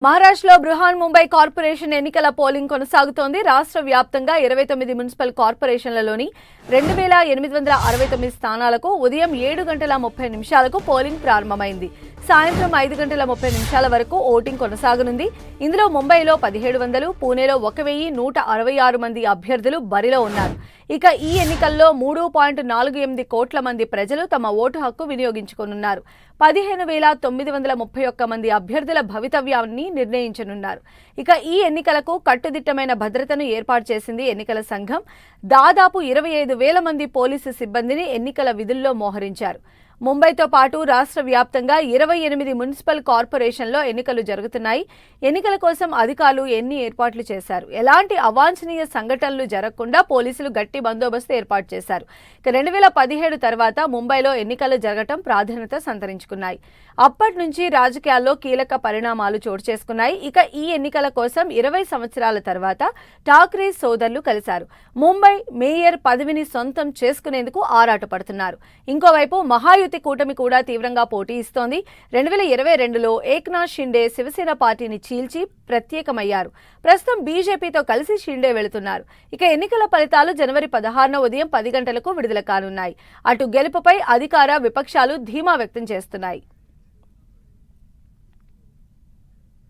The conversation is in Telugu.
మహారాష్ట్రలో బృహన్ ముంబై కార్పొరేషన్ ఎన్నికల పోలింగ్ కొనసాగుతోంది. రాష్ట్ర వ్యాప్తంగా 29 మున్సిపల్ కార్పొరేషన్లలోని 2869 స్థానాలకు ఉదయం 7:30 పోలింగ్ ప్రారంభమైంది. సాయంత్రం 5:30 వరకు ఓటింగ్ కొనసాగనుంది. ఇందులో ముంబైలో 1700, పూణేలో 1166 మంది అభ్యర్థులు బరిలో ఉన్నారు. ఇక ఈ ఎన్నికల్లో 3.48 కోట్ల మంది ప్రజలు తమ ఓటు హక్కు వినియోగించుకోనున్నారు. 15,931 మంది అభ్యర్థుల భవితవ్యాన్ని నిర్ణయించనున్నారు. ఇక ఈ ఎన్నికలకు కట్టుదిట్టమైన భద్రతను ఏర్పాటు చేసింది ఎన్నికల సంఘం. దాదాపు 25,000 మంది పోలీసు సిబ్బందిని ఎన్నికల విధుల్లో మోహరించారు. ముంబైతో పాటు రాష్ట్ర వ్యాప్తంగా 28 మున్సిపల్ కార్పొరేషన్లో ఎన్నికలు జరుగుతున్నాయి. ఎన్నికల కోసం అధికారులు ఎన్ని ఏర్పాట్లు చేశారు. ఎలాంటి అవాంఛనీయ సంఘటనలు జరగకుండా పోలీసులు గట్టి బందోబస్తు ఏర్పాటు చేశారు. 2017 తర్వాత ముంబైలో ఎన్నికలు జరగటం ప్రాధాన్యత సంతరించుకున్నాయి. అప్పటి నుంచి రాజకీయాల్లో కీలక పరిణామాలు చోటు చేసుకున్నాయి. ఇక ఈ ఎన్నికల కోసం 20 సంవత్సరాల తర్వాత ఠాక్రే సోదరులు కలిశారు. ముంబై మేయర్ పదవిని సొంతం చేసుకునేందుకు ఆరాటపడుతున్నారు. ఇంకోవైపు మహాయుతి కూటమి కూడా తీవ్రంగా పోటీ ఇస్తోంది. 2022లో ఏక్నాథ్ షిండే శివసేన పార్టీని చీల్చి ప్రత్యేకమయ్యారు. ప్రస్తుతం బీజేపీతో కలిసి షిండే వెళుతున్నారు. ఇక ఎన్నికల ఫలితాలు జనవరి 16న ఉదయం 10 గంటలకు విడుదల కానున్నాయి. అటు గెలుపుపై అధికార విపక్షాలు ధీమా వ్యక్తం చేస్తున్నాయి.